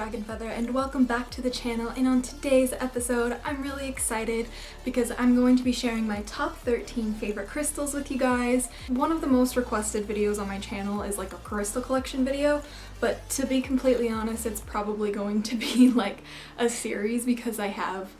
Dragon Feather and welcome back to the channel. And on today's episode I'm really excited because I'm going to be sharing my top 13 favorite crystals with you guys. One of the most requested videos on my channel is like a crystal collection video, but to be completely honest it's probably going to be like a series because I have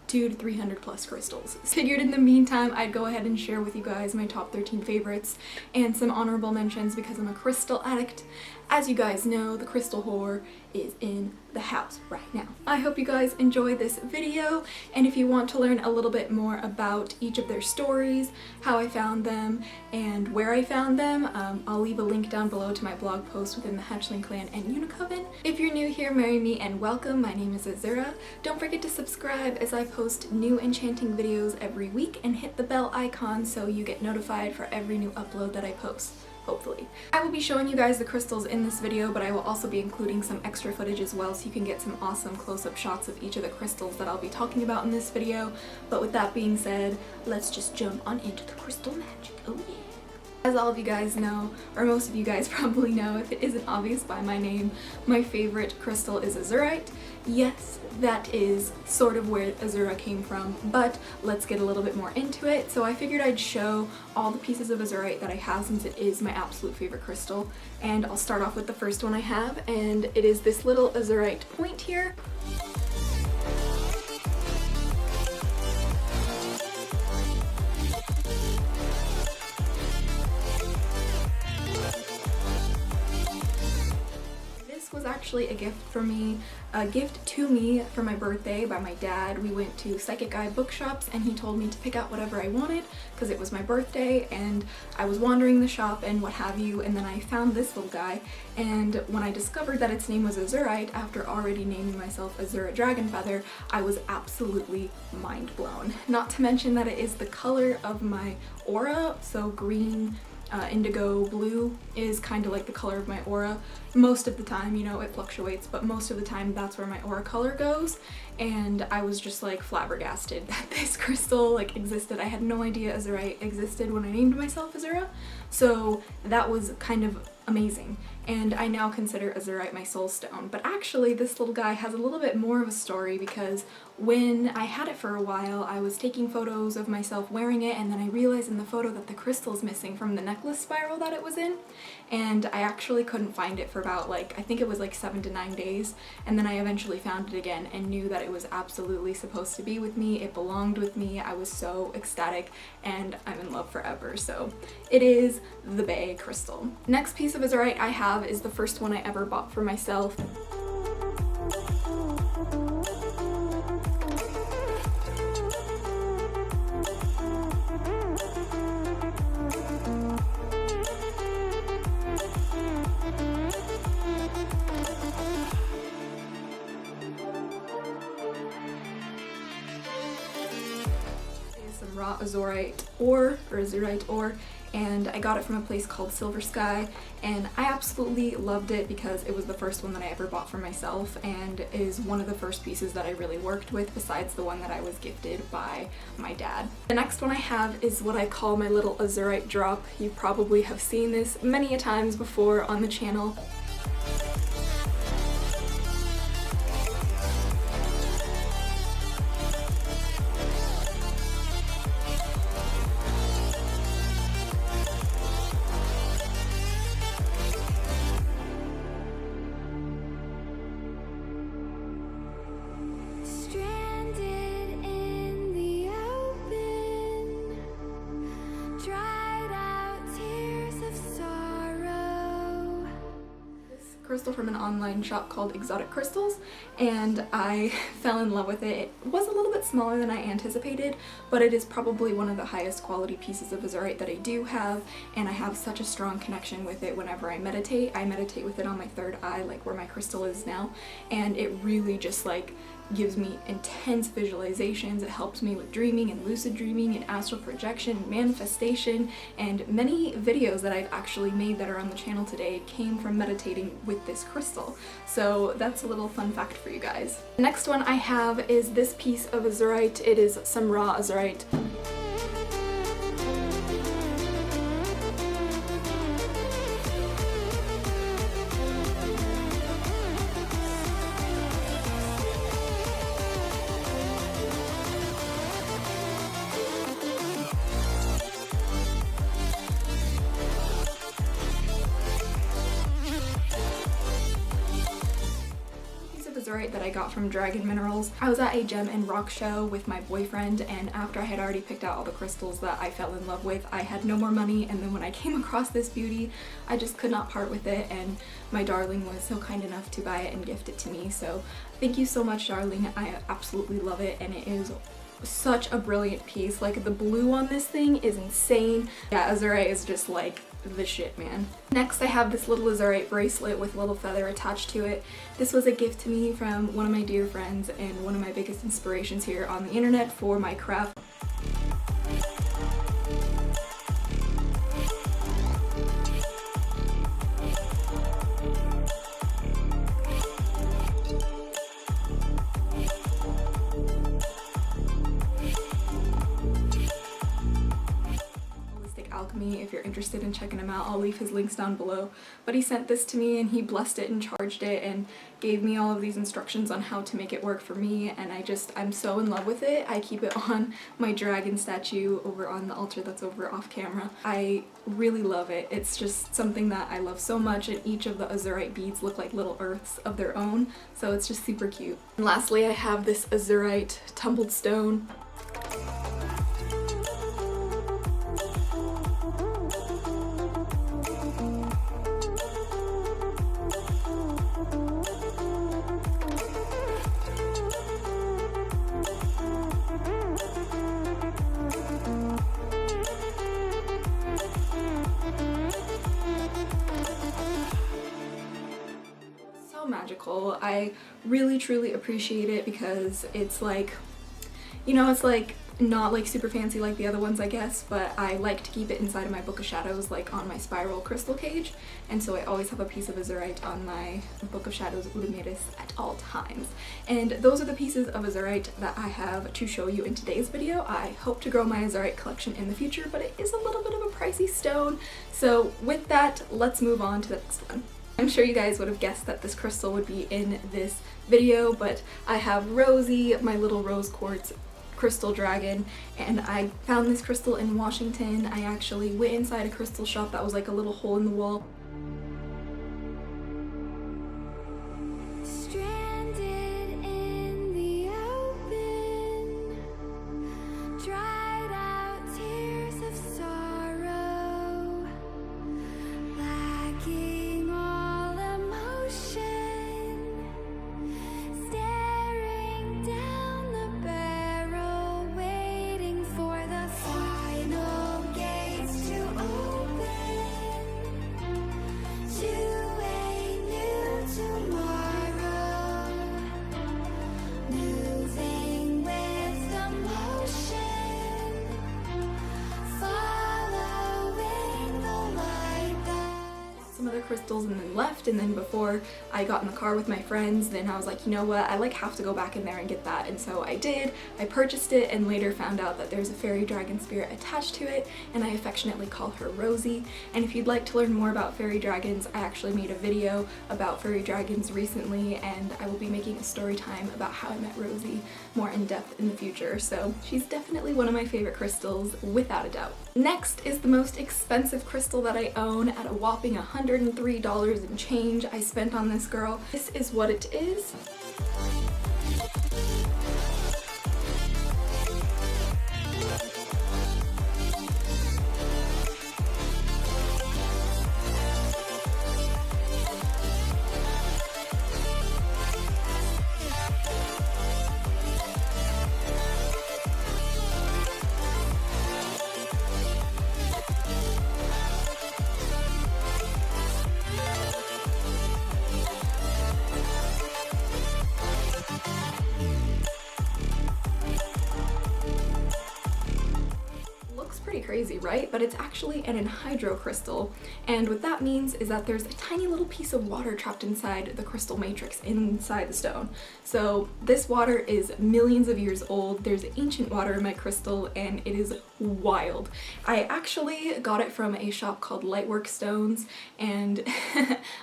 200 to 300 plus crystals. Figured in the meantime I'd go ahead and share with you guys my top 13 favorites and some honorable mentions because I'm a crystal addict. As you guys know, the crystal whore is in the house right now. I hope you guys enjoy this video, and if you want to learn a little bit more about each of their stories, how I found them, and where I found them, I'll leave a link down below to my blog post within the Hatchling clan and Unicoven. If you're new here, marry me and welcome. My name is Azura. Don't forget to subscribe as I post new enchanting videos every week, and hit the bell icon so you get notified for every new upload that I post. Hopefully. I will be showing you guys the crystals in this video, but I will also be including some extra footage as well so you can get some awesome close-up shots of each of the crystals that I'll be talking about in this video. But with that being said, let's just jump on into the crystal magic. Oh yeah. As all of you guys know, or most of you guys probably know if it isn't obvious by my name, my favorite crystal is azurite. Yes, that is sort of where Azura came from, but let's get a little bit more into it. So I figured I'd show all the pieces of azurite that I have since it is my absolute favorite crystal. And I'll start off with the first one I have, and it is this little azurite point here. Was actually a gift to me for my birthday by my dad. We went to Psychic Guy bookshops and he told me to pick out whatever I wanted because it was my birthday, and I was wandering the shop and what have you, and then I found this little guy, and when I discovered that its name was azurite after already naming myself Azura Dragon Feather, I was absolutely mind blown. Not to mention that it is the color of my aura, so green, indigo blue is kind of like the color of my aura. Most of the time, you know, it fluctuates, but most of the time that's where my aura color goes, and I was just like flabbergasted that this crystal like existed. I had no idea azurite existed when I named myself Azura, so that was kind of amazing. And I now consider azurite my soul stone. But actually this little guy has a little bit more of a story because when I had it for a while I was taking photos of myself wearing it, and then I realized in the photo that the crystal's missing from the necklace spiral that it was in, and I actually couldn't find it for about like, I think it was like 7 to 9 days, and then I eventually found it again and knew that it was absolutely supposed to be with me. It belonged with me. I was so ecstatic and I'm in love forever. So it is the Bay crystal. Next piece of azurite I have is the first one I ever bought for myself. Some raw azurite ore, and I got it from a place called Silver Sky, and I absolutely loved it because it was the first one that I ever bought for myself and is one of the first pieces that I really worked with besides the one that I was gifted by my dad. The next one I have is what I call my little azurite drop. You probably have seen this many a times before on the channel. Crystal from an online shop called Exotic Crystals, and I fell in love with it. It was a little bit smaller than I anticipated, but it is probably one of the highest quality pieces of azurite that I do have, and I have such a strong connection with it whenever I meditate. I meditate with it on my third eye, like where my crystal is now, and it really just like gives me intense visualizations. It helps me with dreaming and lucid dreaming and astral projection and manifestation, and many videos that I've actually made that are on the channel today came from meditating with this crystal. So that's a little fun fact for you guys. The next one I have is this piece of azurite. It is some raw azurite. azurite that I got from Dragon Minerals. I was at a gem and rock show with my boyfriend, and after I had already picked out all the crystals that I fell in love with, I had no more money, and then when I came across this beauty, I just could not part with it, and my darling was so kind enough to buy it and gift it to me. So thank you so much, darling. I absolutely love it, and it is such a brilliant piece. Like, the blue on this thing is insane. Yeah, azurite is just like the shit, man. Next, I have this little azurite bracelet with a little feather attached to it. This was a gift to me from one of my dear friends and one of my biggest inspirations here on the internet for my craft. If you're interested in checking him out, I'll leave his links down below. But he sent this to me and he blessed it and charged it and gave me all of these instructions on how to make it work for me, and I'm so in love with it. I keep it on my dragon statue over on the altar that's over off camera. I really love it. It's just something that I love so much, and each of the azurite beads look like little earths of their own, so it's just super cute. And lastly, I have this azurite tumbled stone. Magical. I really truly appreciate it because it's like, you know, it's like not like super fancy like the other ones, I guess, but I like to keep it inside of my Book of Shadows, like on my spiral crystal cage, and so I always have a piece of azurite on my Book of Shadows Udomiris at all times. And those are the pieces of azurite that I have to show you in today's video. I hope to grow my azurite collection in the future, but it is a little bit of a pricey stone. So with that, let's move on to the next one. I'm sure you guys would have guessed that this crystal would be in this video, but I have Rosie, my little rose quartz crystal dragon, and I found this crystal in Washington. I actually went inside a crystal shop that was like a little hole in the wall. Crystals and then left, and then before I got in the car with my friends, then I was like, you know what, I like have to go back in there and get that, and so I did. I purchased it and later found out that there's a fairy dragon spirit attached to it, and I affectionately call her Rosie. And if you'd like to learn more about fairy dragons, I actually made a video about fairy dragons recently, and I will be making a story time about how I met Rosie more in depth in the future, so she's definitely one of my favorite crystals without a doubt. Next is the most expensive crystal that I own at a whopping $103 and change I spent on this girl. This is what it is. Crazy, right? But it's actually an anhydro crystal, and what that means is that there's a tiny little piece of water trapped inside the crystal matrix inside the stone. So this water is millions of years old. There's ancient water in my crystal, and it is wild. I actually got it from a shop called Lightwork Stones, and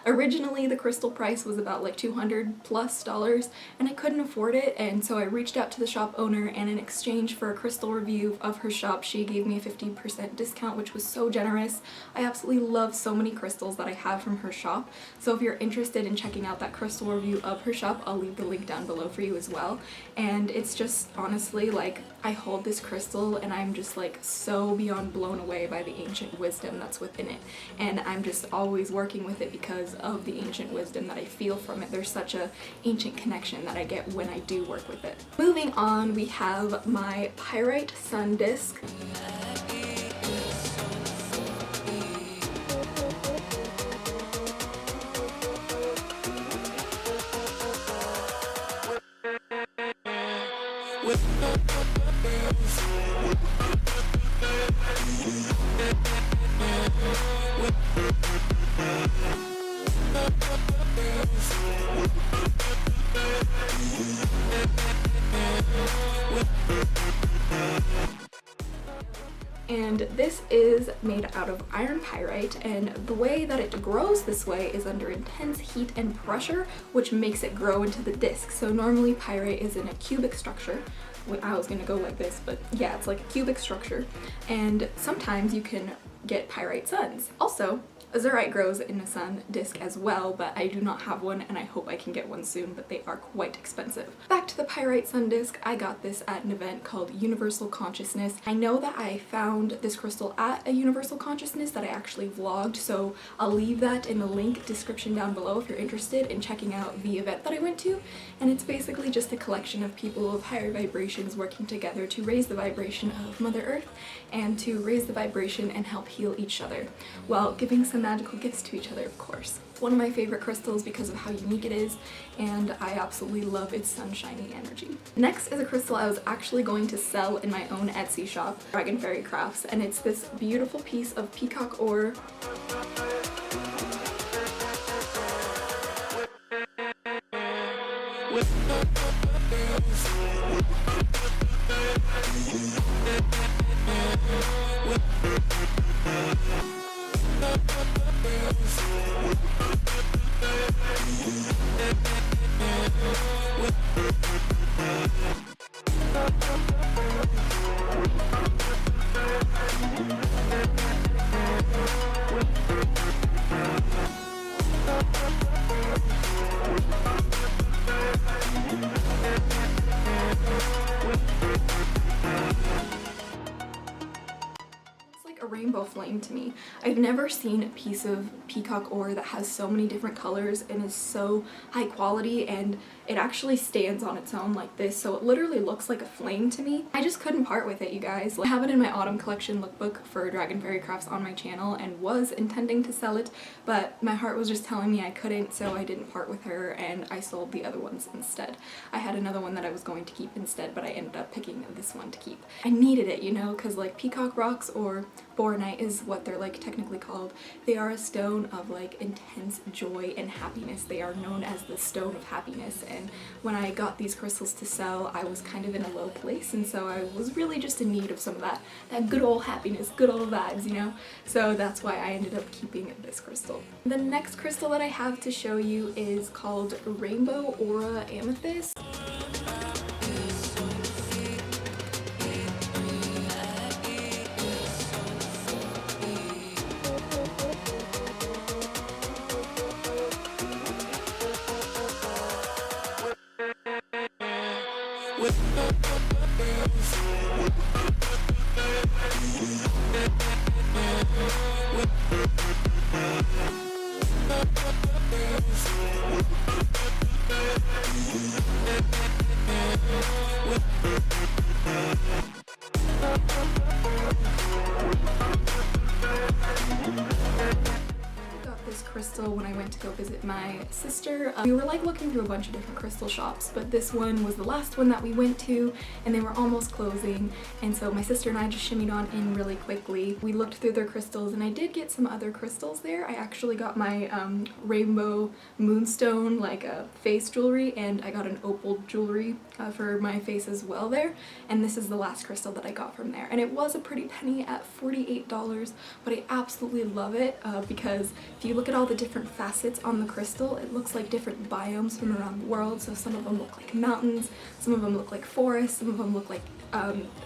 originally the crystal price was about like $200+, and I couldn't afford it, and so I reached out to the shop owner, and in exchange for a crystal review of her shop, she gave me a 50 50% discount, which was so generous. I absolutely love so many crystals that I have from her shop, so if you're interested in checking out that crystal review of her shop, I'll leave the link down below for you as well. And it's just honestly like, I hold this crystal and I'm just like so beyond blown away by the ancient wisdom that's within it, and I'm just always working with it because of the ancient wisdom that I feel from it. There's such a ancient connection that I get when I do work with it. Moving on, we have my Pyrite Sun Disc. And this is made out of iron pyrite, and the way that it grows this way is under intense heat and pressure, which makes it grow into the disc. So normally pyrite is in a cubic structure. I was gonna go like this, but yeah, it's like a cubic structure, and sometimes you can get pyrite suns. Also, azurite grows in a sun disc as well, but I do not have one and I hope I can get one soon, but they are quite expensive. Back to the pyrite sun disc, I got this at an event called Universal Consciousness. I know that I found this crystal at a Universal Consciousness that I actually vlogged, so I'll leave that in the link description down below if you're interested in checking out the event that I went to. And it's basically just a collection of people of higher vibrations working together to raise the vibration of Mother Earth and to raise the vibration and help heal each other while giving some magical gifts to each other, of course. One of my favorite crystals because of how unique it is, and I absolutely love its sunshiny energy. Next is a crystal I was actually going to sell in my own Etsy shop, Dragon Fairy Crafts, and it's this beautiful piece of peacock ore. A rainbow flame to me. I've never seen a piece of peacock ore that has so many different colors and is so high quality, and it actually stands on its own like this, so it literally looks like a flame to me. I just couldn't part with it, you guys. I have it in my autumn collection lookbook for Dragon Fairy Crafts on my channel and was intending to sell it, but my heart was just telling me I couldn't, so I didn't part with her and I sold the other ones instead. I had another one that I was going to keep instead, but I ended up picking this one to keep. I needed it, you know, because like peacock rocks, or boronite is what they're like technically called, they are a stone of like intense joy and happiness. They are known as the stone of happiness, and when I got these crystals to sell, I was kind of in a low place, and so I was really just in need of some of that good old happiness, good old vibes, you know? So that's why I ended up keeping this crystal. The next crystal that I have to show you is called Rainbow Aura Amethyst. Crystal when I went to go visit my sister. We were like looking through a bunch of different crystal shops, but this one was the last one that we went to and they were almost closing, and so my sister and I just shimmied on in really quickly. We looked through their crystals and I did get some other crystals there. I actually got my rainbow moonstone like a face jewelry, and I got an opal jewelry for my face as well there, and this is the last crystal that I got from there, and it was a pretty penny at $48, but I absolutely love it because if you look at all the different facets on the crystal, crystal, it looks like different biomes from around the world. So some of them look like mountains, some of them look like forests, some of them look like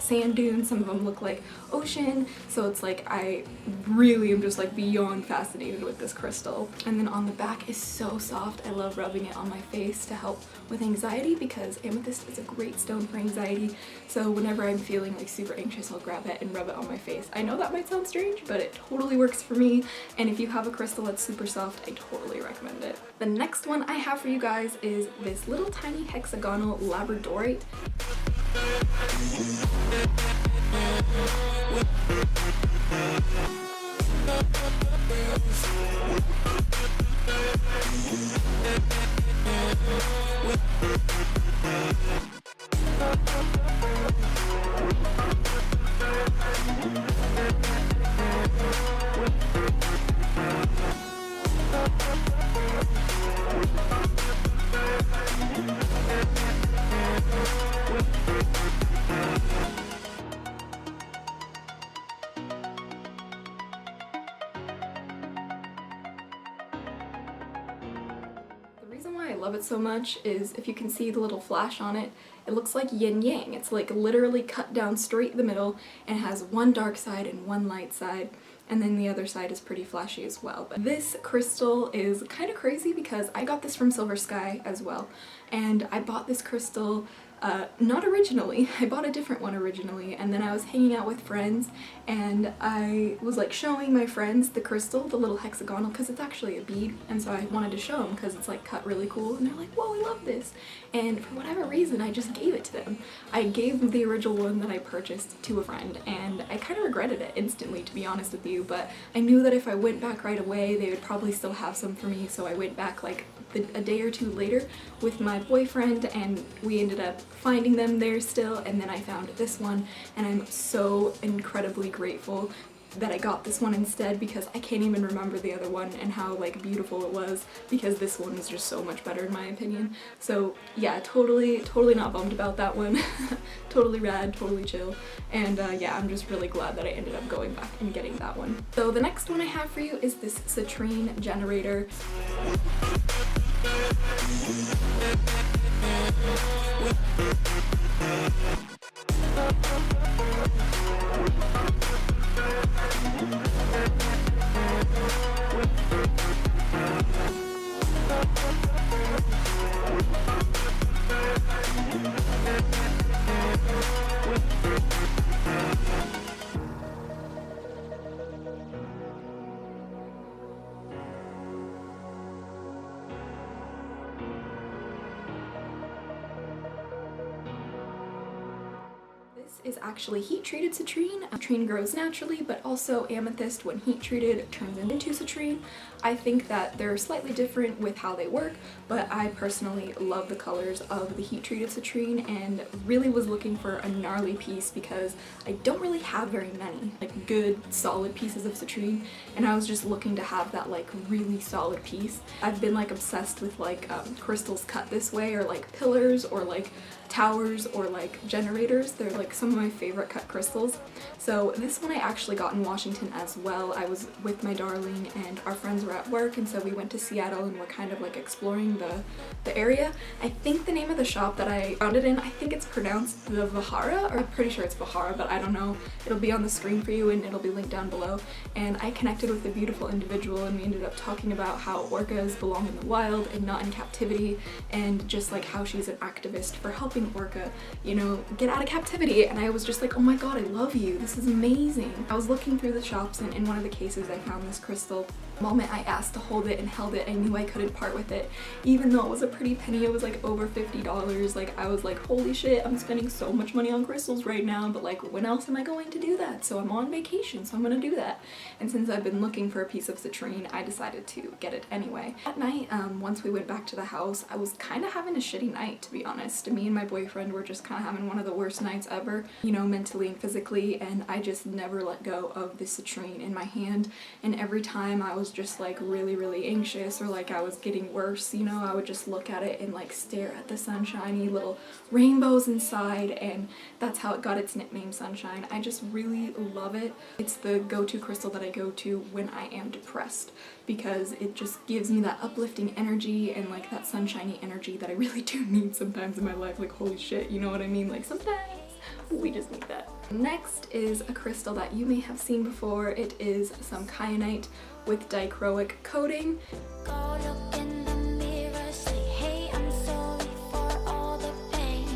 sand dunes, some of them look like ocean. So it's like I really am just like beyond fascinated with this crystal. And then on the back is so soft. I love rubbing it on my face to help with anxiety because amethyst is a great stone for anxiety. So whenever I'm feeling like super anxious, I'll grab it and rub it on my face. I know that might sound strange, but it totally works for me. And if you have a crystal that's super soft, I totally recommend it. The next one I have for you guys is this little tiny hexagonal labradorite. I love it so much is if you can see the little flash on it, it looks like yin yang. It's like literally cut down straight the middle and has one dark side and one light side, and then the other side is pretty flashy as well. But this crystal is kind of crazy because I got this from Silver Sky as well, and I bought this crystal not originally. I bought a different one originally, and then I was hanging out with friends and I was like showing my friends the crystal, the little hexagonal, because it's actually a bead, and so I wanted to show them because it's like cut really cool, and they're like, whoa, I love this. And for whatever reason I just gave it to them. I gave the original one that I purchased to a friend, and I kind of regretted it instantly, to be honest with you, but I knew that if I went back right away they would probably still have some for me, so I went back like a day or two later with my boyfriend and we ended up finding them there still, and then I found this one, and I'm so incredibly grateful that I got this one instead because I can't even remember the other one and how like beautiful it was, because this one is just so much better in my opinion. So yeah, totally not bummed about that one. Totally rad, totally chill, and yeah, I'm just really glad that I ended up going back and getting that one. So the next one I have for you is this citrine generator. Is actually heat-treated citrine. Citrine grows naturally, but also amethyst, when heat-treated, turns into citrine. I think that they're slightly different with how they work, but I personally love the colors of the heat-treated citrine and really was looking for a gnarly piece because I don't really have very many like good solid pieces of citrine, and I was just looking to have that like really solid piece. I've been like obsessed with like crystals cut this way, or like pillars, or like towers, or like generators. They're like some of my favorite cut crystals. So this one I actually got in Washington as well. I was with my darling and our friends were at work, and so we went to Seattle and we're kind of like exploring the area. I think the name of the shop that I found it in, I think it's pronounced the Vihara, or I'm pretty sure it's Vihara, but I don't know. It'll be on the screen for you and it'll be linked down below. And I connected with a beautiful individual and we ended up talking about how orcas belong in the wild and not in captivity, and just like how she's an activist for helping orca, you know, get out of captivity. And I was just like, oh my god, I love you, this is amazing. I was looking through the shops and in one of the cases I found this crystal. The moment I asked to hold it and held it, I knew I couldn't part with it. Even though it was a pretty penny, it was like over $50. Like I was like, holy shit, I'm spending so much money on crystals right now, but like when else am I going to do that? So I'm on vacation, so I'm gonna do that. And since I've been looking for a piece of citrine, I decided to get it anyway. That night, once we went back to the house, I was kind of having a shitty night, to be honest. Me and my boyfriend were just kind of having one of the worst nights ever, you know, mentally and physically, and I just never let go of this citrine in my hand. And every time I was just like really anxious or like I was getting worse, you know, I would just look at it and like stare at the sunshiny little rainbows inside, and that's how it got its nickname, Sunshine. I just really love it. It's the go-to crystal that I go to when I am depressed, because it just gives me that uplifting energy and like that sunshiny energy that I really do need sometimes in my life. Like, holy shit, you know what I mean? Like, sometimes we just need that. Next is a crystal that you may have seen before. It is some kyanite with dichroic coating. Go look in the mirror, say, hey, I'm sorry for all the pain.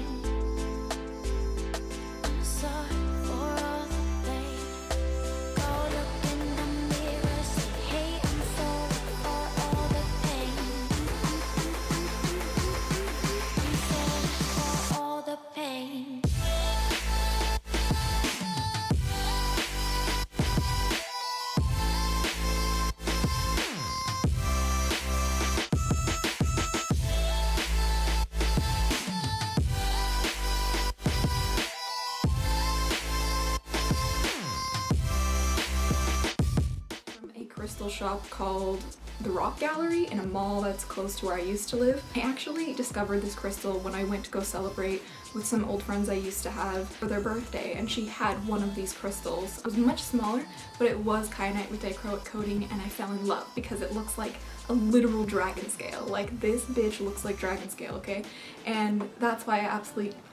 I'm sorry for all the pain. Go look in the mirror, say, hey, I'm sorry for all the pain. I'm sorry for all the pain. Crystal shop called the Rock Gallery in a mall that's close to where I used to live. I actually discovered this crystal when I went to go celebrate with some old friends I used to have for their birthday, and she had one of these crystals. It was much smaller, but it was kyanite with dichroic coating, and I fell in love because it looks like a literal dragon scale. Like, this bitch looks like dragon scale, okay? And that's why I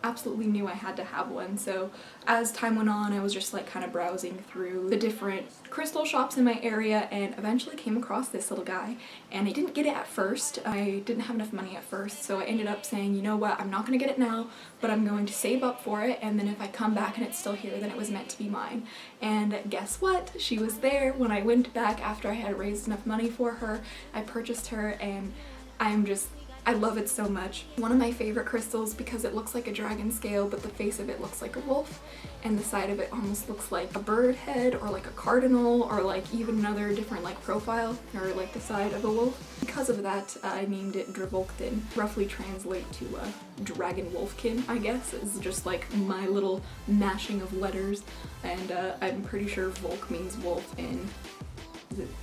absolutely knew I had to have one. So as time went on, I was just like kind of browsing through the different crystal shops in my area and eventually came across this little guy. And I didn't get it at first. I didn't have enough money at first, so I ended up saying, you know what, I'm not gonna get it now, but I'm going to save up for it, and then if I come back and it's still here, then it was meant to be mine. And guess what? She was there when I went back after I had raised enough money for her. I purchased her, and I love it so much. One of my favorite crystals because it looks like a dragon scale, but the face of it looks like a wolf, and the side of it almost looks like a bird head or like a cardinal or like even another different like profile or like the side of a wolf. Because of that, I named it Dravolktin. Roughly translate to dragon wolfkin, I guess. It's just like my little mashing of letters, and I'm pretty sure Volk means wolf in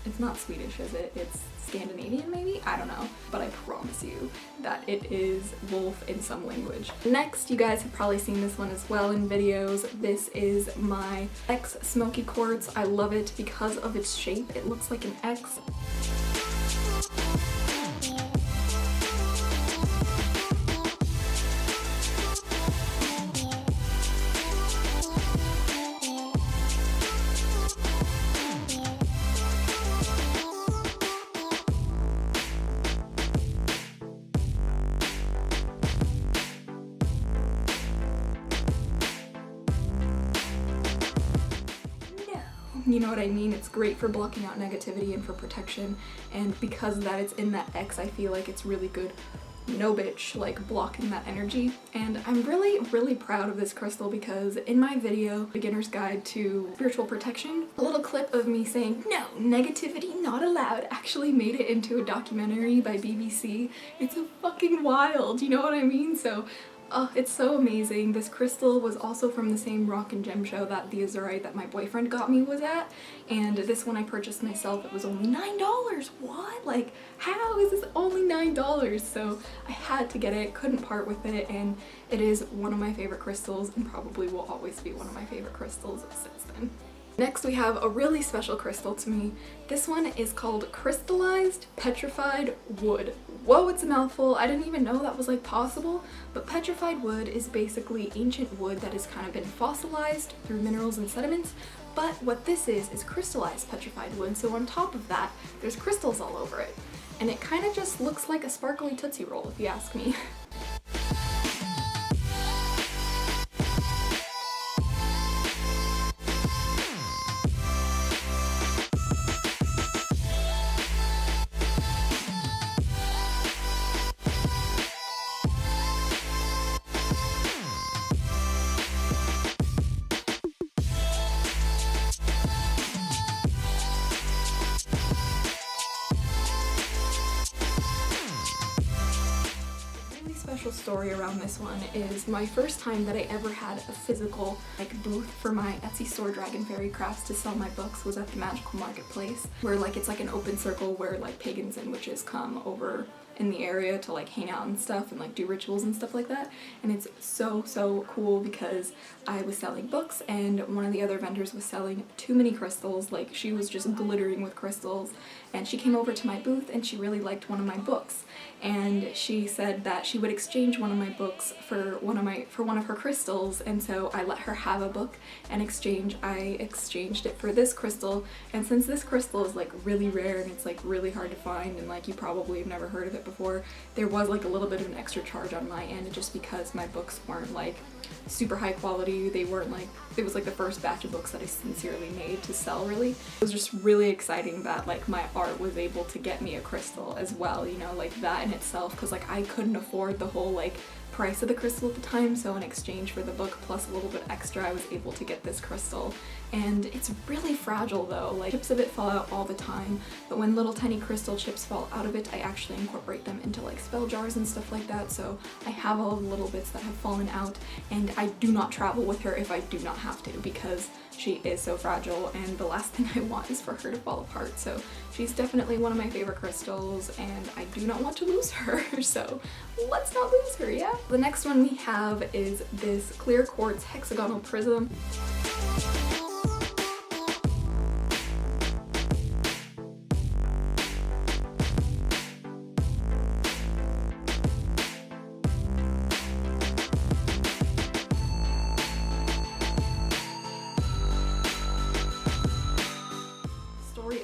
it's not Swedish, is it? It's Scandinavian maybe? I don't know. But I promise you that it is wolf in some language. Next, you guys have probably seen this one as well in videos. This is my X Smoky Quartz. I love it because of its shape. It looks like an X. You know what I mean? It's great for blocking out negativity and for protection, and because of that it's in that X, I feel like it's really good, no bitch, like blocking that energy. And I'm really proud of this crystal because in my video, Beginner's Guide to Spiritual Protection, a little clip of me saying, no, negativity not allowed, actually made it into a documentary by BBC. It's a fucking wild, you know what I mean? So oh, it's so amazing. This crystal was also from the same rock and gem show that the azurite that my boyfriend got me was at, and this one I purchased myself. It was only $9. What? Like, how is this only $9? So I had to get it, couldn't part with it, and it is one of my favorite crystals and probably will always be one of my favorite crystals since then. Next we have a really special crystal to me. This one is called Crystallized Petrified Wood. Whoa, it's a mouthful. I didn't even know that was like possible, but petrified wood is basically ancient wood that has kind of been fossilized through minerals and sediments, but what this is crystallized petrified wood, so on top of that there's crystals all over it, and it kind of just looks like a sparkly Tootsie Roll if you ask me. story around this one is my first time that I ever had a physical like booth for my Etsy store Dragon Fairy Crafts to sell my books was at the Magical Marketplace, where like it's like an open circle where like pagans and witches come over in the area to like hang out and stuff and like do rituals and stuff like that. And it's so cool because I was selling books and one of the other vendors was selling too many crystals. Like she was just glittering with crystals, and she came over to my booth and she really liked one of my books, and she said that she would exchange one of my books for one of her crystals. And so I let her have a book and I exchanged it for this crystal. And since this crystal is like really rare and it's like really hard to find and like you probably have never heard of it before, there was like a little bit of an extra charge on my end just because my books weren't like super high quality. They weren't like, it was like the first batch of books that I sincerely made to sell really. It was just really exciting that like my art was able to get me a crystal as well, you know, like that in itself, because like I couldn't afford the whole like price of the crystal at the time, so in exchange for the book plus a little bit extra I was able to get this crystal. And it's really fragile though, like chips of it fall out all the time, but when little tiny crystal chips fall out of it I actually incorporate them into like spell jars and stuff like that, so I have all the little bits that have fallen out, and I do not travel with her if I do not have to because she is so fragile and the last thing I want is for her to fall apart. So she's definitely one of my favorite crystals and I do not want to lose her, so let's not lose her, yeah? The next one we have is this clear quartz hexagonal prism.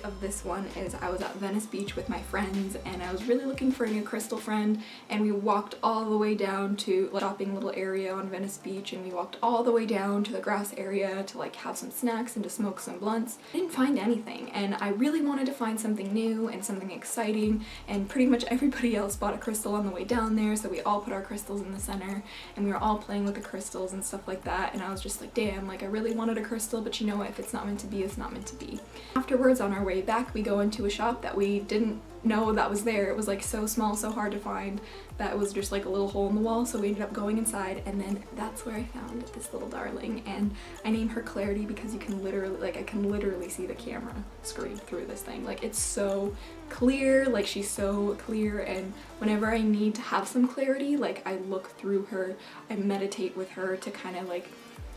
Of this one is I was at Venice Beach with my friends and I was really looking for a new crystal friend, and we walked all the way down to like shopping little area on Venice Beach, and we walked all the way down to the grass area to like have some snacks and to smoke some blunts. I didn't find anything and I really wanted to find something new and something exciting, and pretty much everybody else bought a crystal on the way down there, so we all put our crystals in the center and we were all playing with the crystals and stuff like that, and I was just like, damn, like I really wanted a crystal, but you know what, if it's not meant to be, it's not meant to be. Afterwards on our way back we go into a shop that we didn't know that was there. It was like so small, so hard to find, that it was just like a little hole in the wall, so we ended up going inside, and then that's where I found this little darling, and I named her Clarity because you can literally, like I can literally see the camera screen through this thing. Like it's so clear, like she's so clear, and whenever I need to have some clarity, like I look through her, I meditate with her to kind of like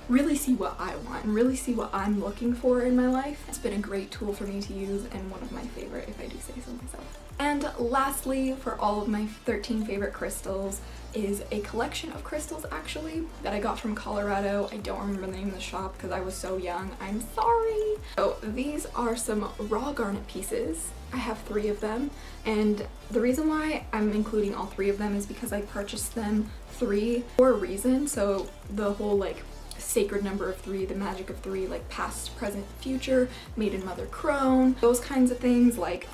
really see what I want and really see what I'm looking for in my life. It's been a great tool for me to use and one of my favorite, if I do say so myself. And lastly, for all of my 13 favorite crystals is a collection of crystals actually that I got from Colorado. I don't remember the name of the shop because I was so young, I'm sorry. So these are some raw garnet pieces. I have 3 of them, and the reason why I'm including all 3 of them is because I purchased them 3 for a reason. So the whole like sacred number of 3, the magic of 3, like past, present, future, maiden, mother, crone, those kinds of things, like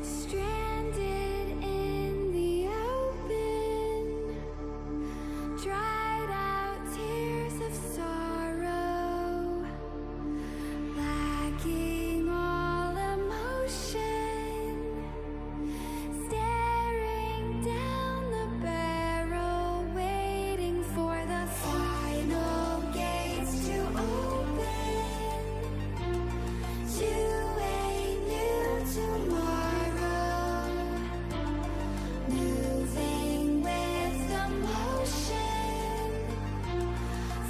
Stranded in the open, dried out tears of sorrow, lacking all emotion, staring down the barrel, waiting for the final gates to open to a new tomorrow, moving with the motion,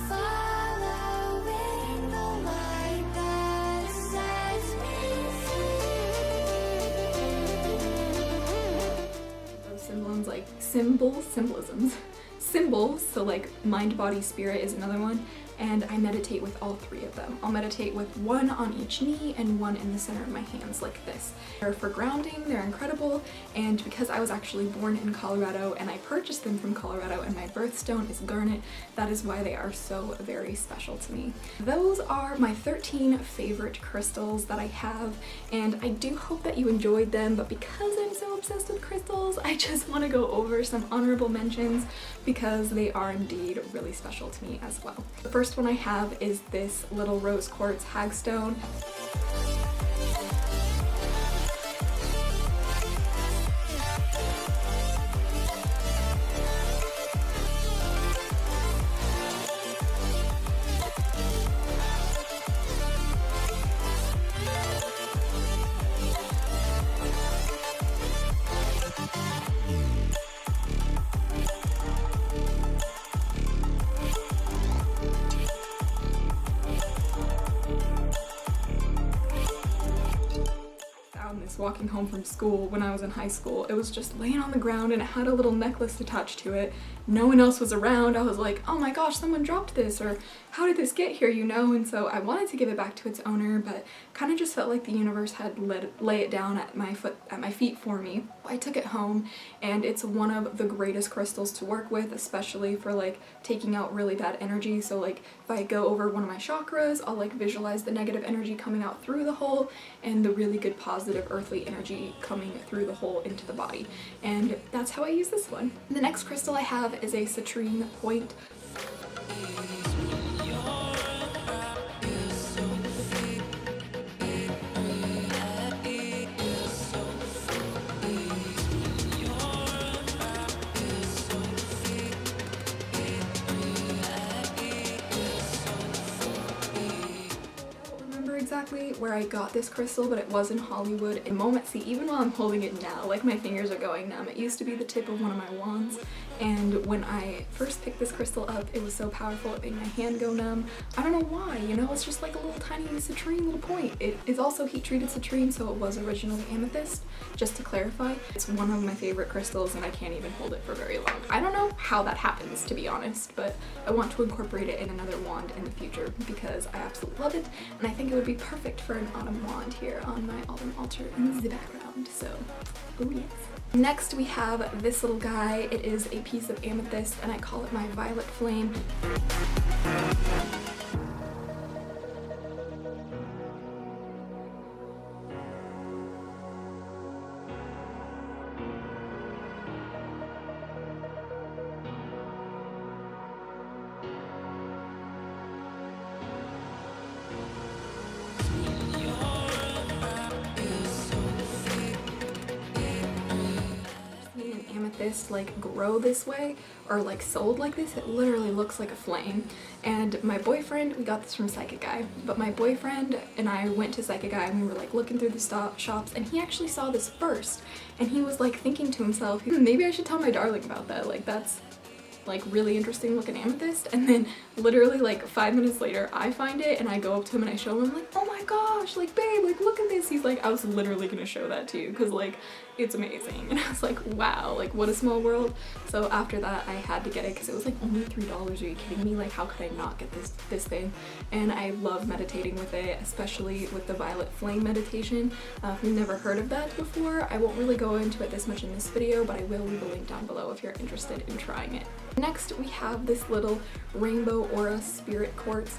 following the light that sets me free. those symbols, like symbols, so like mind, body, spirit is another one, and I meditate with all 3 of them. I'll meditate with 1 on each knee and 1 in the center of my hands like this. They're for grounding, they're incredible, and because I was actually born in Colorado and I purchased them from Colorado and my birthstone is garnet, that is why they are so very special to me. Those are my 13 favorite crystals that I have, and I do hope that you enjoyed them, but because I'm so obsessed with crystals, I just want to go over some honorable mentions because they are indeed really special to me as well. The first one I have is this little rose quartz hagstone. was walking home from school when I was in high school. It was just laying on the ground and it had a little necklace attached to it. No one else was around. I was like, oh my gosh, someone dropped this, or how did this get here, you know? And so I wanted to give it back to its owner, but kind of just felt like the universe had lay it down at my feet for me. I took it home, and it's one of the greatest crystals to work with, especially for like taking out really bad energy. So like if I go over one of my chakras, I'll like visualize the negative energy coming out through the hole and the really good positive earthly energy coming through the hole into the body. And that's how I use this one. The next crystal I have is a citrine point. Exactly where I got this crystal, but it was in Hollywood. In moment, see, even while I'm holding it now, like my fingers are going numb. It used to be the tip of one of my wands, and when I first picked this crystal up, it was so powerful it made my hand go numb. I don't know why, you know, it's just like a little tiny citrine little point. It is also heat treated citrine, so it was originally amethyst, just to clarify. It's one of my favorite crystals and I can't even hold it for very long. I don't know how that happens, to be honest, but I want to incorporate it in another wand in the future because I absolutely love it, and I think it would be perfect for an autumn wand here on my autumn altar in the background, so oh yes. Next we have this little guy. It is a piece of amethyst and I call it my violet flame. This like grow this way or like sold like this. It literally looks like a flame. And my boyfriend, we got this from Psychic Guy, but my boyfriend and I went to Psychic Guy and we were like looking through the shops, and he actually saw this first and he was like thinking to himself, maybe I should tell my darling about that, like that's like really interesting looking amethyst. And then literally like 5 minutes later I find it and I go up to him and I show him, I'm like, oh my gosh, like babe, like look at this. He's like, I was literally gonna show that to you because like it's amazing. And I was like, wow, like what a small world. So after that I had to get it because it was like only $3. Are you kidding me? Like how could I not get this thing? And I love meditating with it, especially with the violet flame meditation. If you've never heard of that before, I won't really go into it this much in this video, but I will leave a link down below if you're interested in trying it. Next we have this little rainbow aura spirit quartz.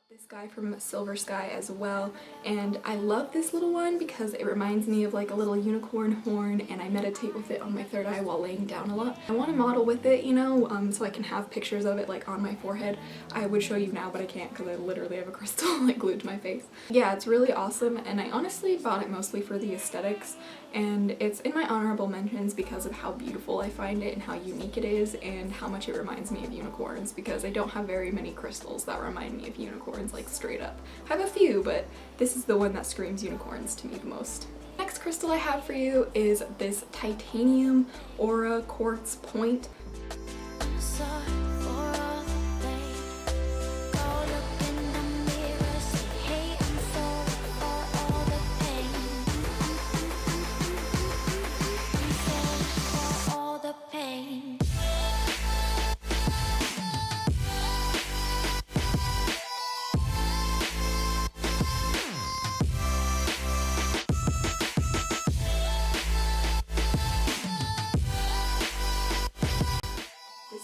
This guy from Silver Sky as well, and I love this little one because it reminds me of like a little unicorn horn, and I meditate with it on my third eye while laying down a lot. I want to model with it, you know, so I can have pictures of it like on my forehead. I would show you now, but I can't because I literally have a crystal like glued to my face. Yeah, it's really awesome, and I honestly bought it mostly for the aesthetics, and it's in my honorable mentions because of how beautiful I find it and how unique it is and how much it reminds me of unicorns, because I don't have very many crystals that remind me of unicorns, like straight up. I have a few, but this is the one that screams unicorns to me the most. Next crystal I have for you is this titanium aura quartz point. Sorry for all the pain. Go look in the mirror, say, hey, I'm sorry for all the pain. I'm sorry for all the pain.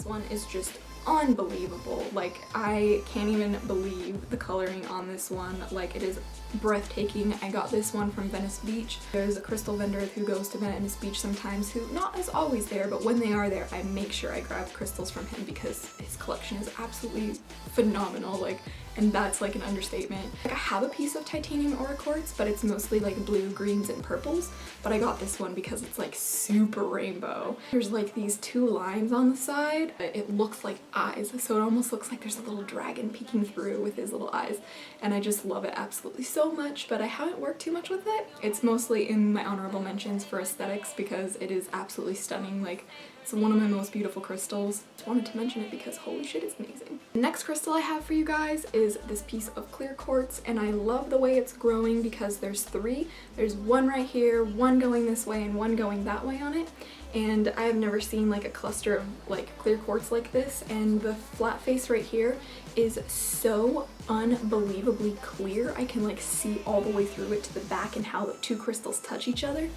One is just unbelievable. Like I can't even believe the coloring on this one. Like it is breathtaking. I got this one from Venice Beach. There's a crystal vendor who goes to Venice Beach sometimes who not is always there, but when they are there, I make sure I grab crystals from him because his collection is absolutely phenomenal, like, and that's like an understatement. Like, I have a piece of titanium aura quartz, but it's mostly like blue, greens, and purples, but I got this one because it's like super rainbow. There's like these two lines on the side. It looks like eyes, so it almost looks like there's a little dragon peeking through with his little eyes, and I just love it absolutely so much, but I haven't worked too much with it. It's mostly in my honorable mentions for aesthetics because it is absolutely stunning. Like, it's one of my most beautiful crystals. Just wanted to mention it because holy shit, it's amazing. The next crystal I have for you guys is this piece of clear quartz, and I love the way it's growing because there's three. There's one right here, one going this way, and one going that way on it. And I have never seen like a cluster of like clear quartz like this, and the flat face right here is so unbelievably clear. I can like see all the way through it to the back and how the two crystals touch each other.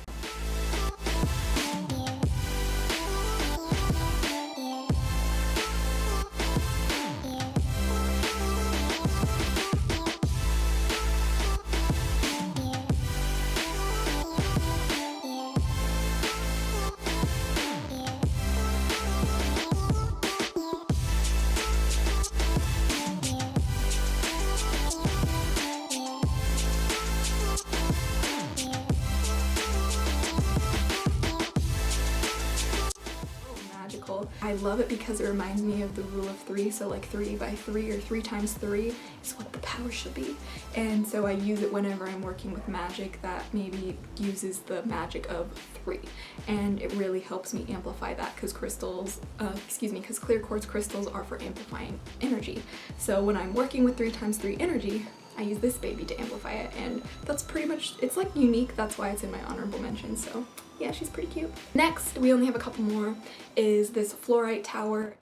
I love it because it reminds me of the rule of three, so like 3 by 3 or 3 times 3 is what the power should be. And so I use it whenever I'm working with magic that maybe uses the magic of 3, and it really helps me amplify that because crystals, because clear quartz crystals are for amplifying energy. So when I'm working with 3 times 3 energy, I use this baby to amplify it, and that's pretty much, it's like unique, that's why it's in my honorable mention, so yeah, she's pretty cute. Next, we only have a couple more, is this fluorite tower.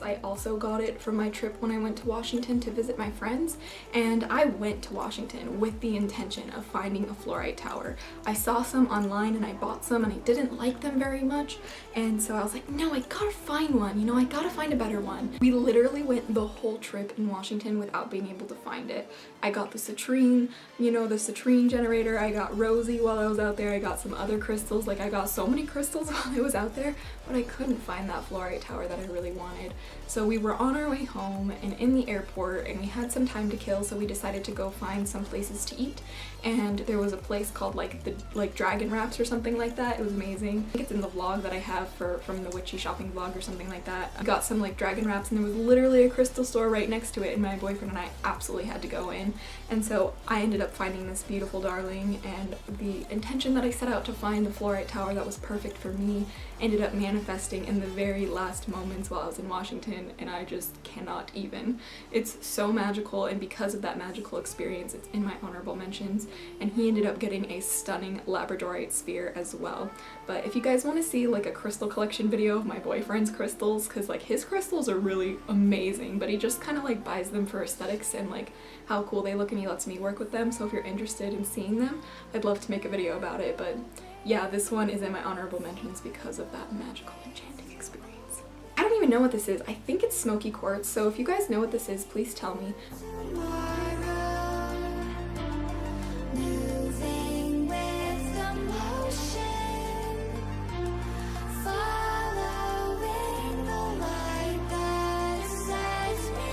I also got it from my trip when I went to Washington to visit my friends, and I went to Washington with the intention of finding a fluorite tower. I saw some online and I bought some and I didn't like them very much, and so I was like, no, I gotta find one, you know, I gotta find a better one. We literally went the whole trip in Washington without being able to find it. I got the citrine, you know, the citrine generator, I got Rosie while I was out there, I got some other crystals, like I got so many crystals while I was out there, but I couldn't find that fluorite tower that I really wanted. So we were on our way home and in the airport, and we had some time to kill, so we decided to go find some places to eat. And there was a place called like Dragon Wraps or something like that. It was amazing. I think it's in the vlog that I have from the witchy shopping vlog or something like that. I got some like Dragon Wraps, and there was literally a crystal store right next to it, and my boyfriend and I absolutely had to go in. And so I ended up finding this beautiful darling, and the intention that I set out to find the fluorite tower that was perfect for me ended up manifesting in the very last moments while I was in Washington, and I just cannot even. It's so magical, and because of that magical experience, it's in my honorable mentions, and he ended up getting a stunning labradorite sphere as well. But if you guys want to see like a crystal collection video of my boyfriend's crystals, because like his crystals are really amazing, but he just kind of like buys them for aesthetics and like how cool they look, and he lets me work with them, so if you're interested in seeing them, I'd love to make a video about it. But yeah, this one is in my honorable mentions because of that magical enchanting experience. I don't even know what this is. I think it's smoky quartz, so if you guys know what this is, please tell me. Moving with the motion, following the light that sets me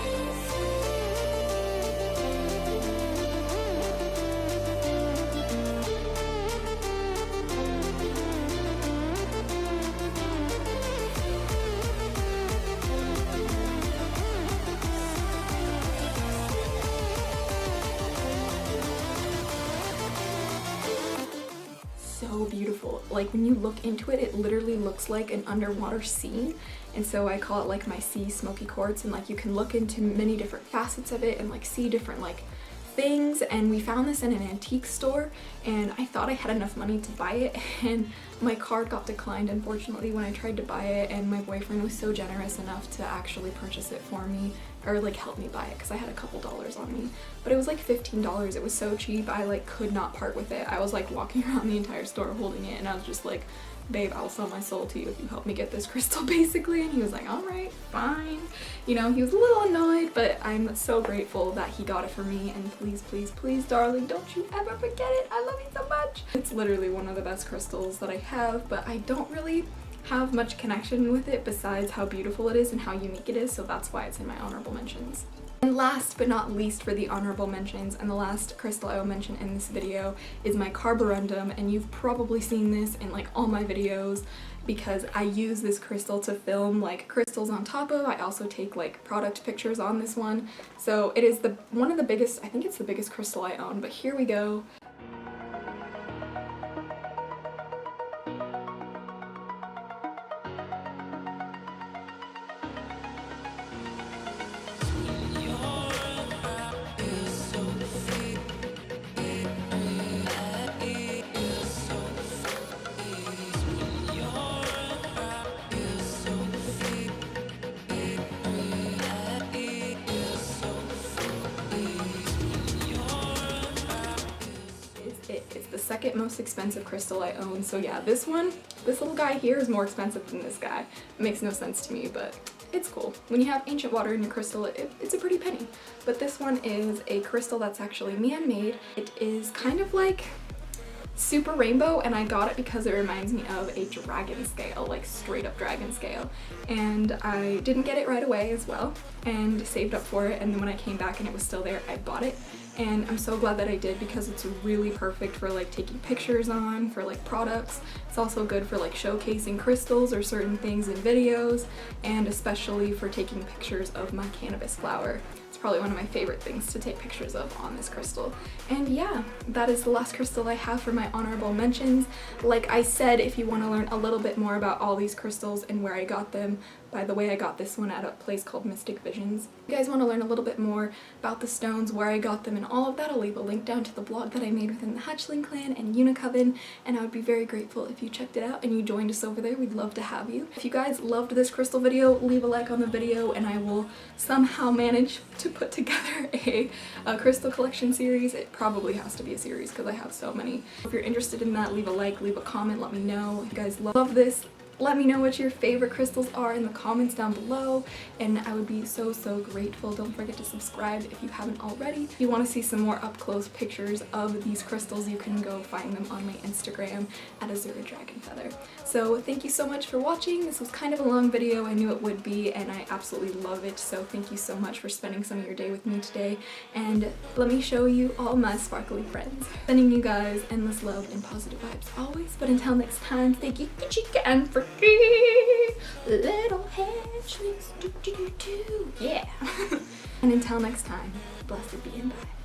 So beautiful. Like when you look into it, it literally looks like an underwater sea, and so I call it like my sea smoky quartz, and like you can look into many different facets of it and like see different like things, and we found this in an antique store, and I thought I had enough money to buy it, and my card got declined unfortunately when I tried to buy it, and my boyfriend was so generous enough to actually purchase it for me, or like help me buy it because I had a couple dollars on me. But it was like $15. It was so cheap, I like could not part with it. I was like walking around the entire store holding it, and I was just like, babe, I'll sell my soul to you if you help me get this crystal, basically. And he was like, all right, fine. You know, he was a little annoyed, but I'm so grateful that he got it for me, and please, please, please, darling, don't you ever forget it. I love you so much. It's literally one of the best crystals that I have, but I don't really have much connection with it besides how beautiful it is and how unique it is, so that's why it's in my honorable mentions. And last but not least for the honorable mentions, and the last crystal I will mention in this video, is my carborundum, and you've probably seen this in like all my videos because I use this crystal to film like crystals on top of. I also take like product pictures on this one. So it is one of the biggest, I think it's the biggest crystal I own, but here we go. It's the second most expensive crystal I own, so yeah, this little guy here is more expensive than this guy. It makes no sense to me, but it's cool. When you have ancient water in your crystal, it's a pretty penny. But this one is a crystal that's actually man-made. It is kind of like super rainbow, and I got it because it reminds me of a dragon scale, like straight up dragon scale. And I didn't get it right away as well, and saved up for it, and then when I came back and it was still there, I bought it. And I'm so glad that I did because it's really perfect for like taking pictures on, for like products. It's also good for like showcasing crystals or certain things in videos, and especially for taking pictures of my cannabis flower. It's probably one of my favorite things to take pictures of on this crystal. And yeah, that is the last crystal I have for my honorable mentions. Like I said, if you want to learn a little bit more about all these crystals and where I got them, by the way, I got this one at a place called Mystic Visions. If you guys want to learn a little bit more about the stones, where I got them, and all of that, I'll leave a link down to the blog that I made within the Hatchling clan and Unicoven, and I would be very grateful if you checked it out and you joined us over there. We'd love to have you. If you guys loved this crystal video, leave a like on the video, and I will somehow manage to put together a crystal collection series. It probably has to be a series because I have so many. If you're interested in that, leave a like, leave a comment, let me know. If you guys love this, let me know what your favorite crystals are in the comments down below, and I would be so grateful. Don't forget to subscribe if you haven't already. If you want to see some more up close pictures of these crystals, you can go find them on my Instagram at Azura Dragon Feather. So thank you so much for watching. This was kind of a long video, I knew it would be, and I absolutely love it. So thank you so much for spending some of your day with me today, and let me show you all my sparkly friends. Sending you guys endless love and positive vibes always, but until next time, thank you again for little hatchlings, yeah. And until next time, blessed be and bye.